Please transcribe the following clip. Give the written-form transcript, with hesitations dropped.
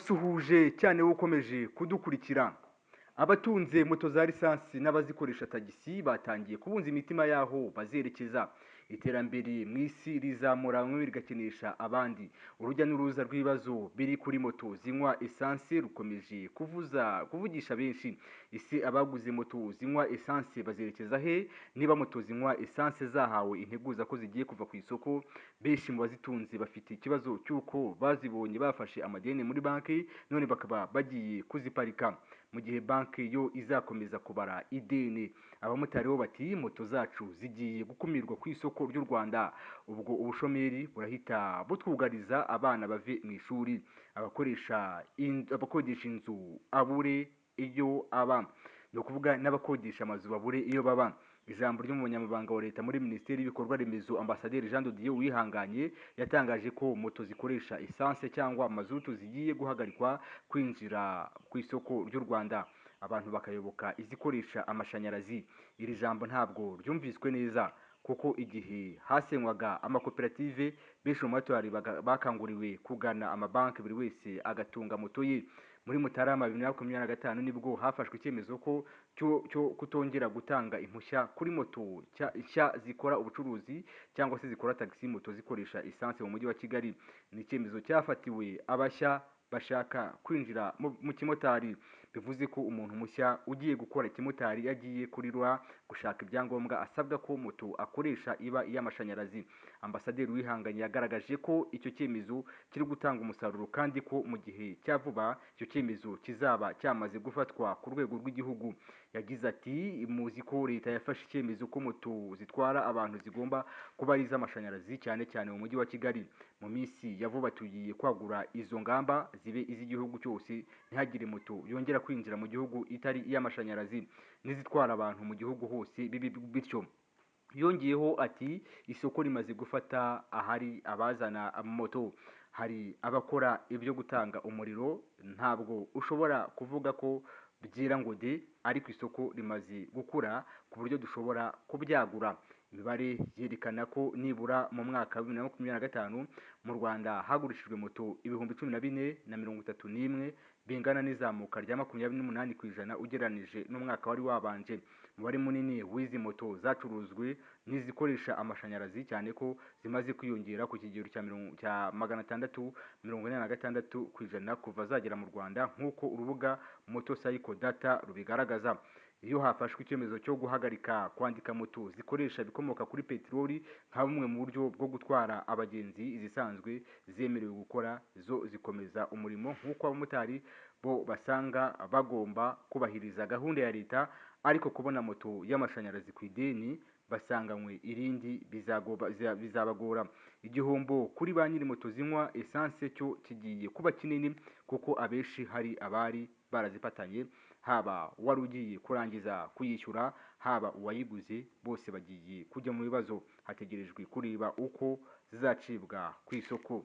ndagusuhuje cyane wowe ukomeje kudukurikira. Abatunze moto za lisansi n'abazikoresha tagisi batangiye kubunza imitima yaho bazerekeza. Iterambere mu isi rizamura bamwe rigakenesha abandi. Urujya n'uruza rw'ibibazo biri kuri moto zinywa esanse rukomeje kuvugisha benshi. Ese abaguze moto zinywa esanse bazerekeza he? Niba moto zinywa esanse zahawe integuza ko zigiye kuva ku isoko, benshi mu bazitunze bafite ikibazo cy'uko bazibonye bafashe amadeni muri banki none bakaba bagiye kuziparika. Mu gihe banki yo izakomeza kubara ideni, abamotari bo bati moto zacu zigiye gukumirwa ku isoko ry'u Rwanda, ubwo ubushomeri burahita butwugariza abana bave mu ishuri, abakodesha inzu abure iyo aba, ni ukuvuga n'abakodesha amazu babure iyo baba. Ijambo ry'umunyamabanga wa leta muri minisiteri y'ibikorwa remezo Ambasaderi Jean de Dieu Uwihanganye yatangaje ko moto zikoresha esanse cyangwa mazutu zigiye guhagarikwa kwinjira ku isoko ry'u Rwanda, abantu bakayoboka izikoresha amashanyarazi. Iri jambo ntabwo ryumviswe neza kuko igihe hasenywaga amakoperative, benshi mu motari bakanguriwe kugana amabanki buri wese agatunga moto ye. Muri Mutarama 2025 nibwo hafashwe icyemezo cyo kutongera gutanga impushya kuri moto nshya zikora ubucuruzi cyangwa se zikora taxi moto zikoresha esanse mu mujyi wa Kigali. Ni icyemezo cyafatiwe abashya bashaka kwinjira mu kimotari. Bivuze ko umuntu mushya ugiye gukora ikimotari yagiye kuri RWA gushaka ibyangombwa asabwa ko moto akoresha iba iy'amashanyarazi. Ambasaderi Uwihanganye yagaragaje ko icyo cyemezo kiri gutanga umusaruro kandi ko mu gihe cya vuba icyo cyemezo kizaba cyamaze gufatwa ku rwego rw'igihugu. Yagize ati muzi ko leta yafashe icyemezo ko moto zitwara abantu zigomba kuba ari iz'amashanyarazi cyane cyane mu mujyi wa Kigali. Mu minsi ya vuba tugiye kwagura izo ngamba zibe iz'igihugu cyose, ntihagire moto yongera kwinjira mu gihugu itari iy'amashanyarazi, n'izitwara abantu mu gihugu hose bibi bityo. Yongeyeho ati isoko rimaze gufata ahari abazana moto, hari abakora ibyo gutanga umuriro, ntabwo ushobora kuvuga ko byera ngo de, ariko isoko rimaze gukura ku buryo dushobora kubyagura. Imibare yerekana ko nibura mu mwaka wa 2025 mu Rwanda hagurishijwe moto 14,031 bingana n'izamuka rya 28% ugereranije n'umwaka wari wabanje. Umubare munini w'izi moto zacuruzwe n'izikoresha amashanyarazi cyane ko zimaze kwiyongera ku kigero cya 646% kuva zagera mu Rwanda, nk'uko urubuga Motorcycle Data rubigaragaza. Iyo hafashwe icyemezo cyo guhagarika kwandika moto zikoresha ibikomoka kuri peteroli nka bumwe mu buryo bwo gutwara abagenzi, izisanzwe zemerewe gukora zo zikomeza umurimo, nk'uko abamotari bo basanga bagomba kubahiriza gahunda ya leta, ariko kubona moto y'amashanyarazi ku ideni basanganywe irindi bizabagora. Igihombo kuri ba nyiri moto zinywa esanse cyo kigiye kuba kinini kuko abenshi hari abari barazipatanye, haba wari ugiye kurangiza kuyishyura, haba uwayiguze, bose bagiye kujya mu bibazo. Hategerejwe kureba uko zizacibwa ku isoko.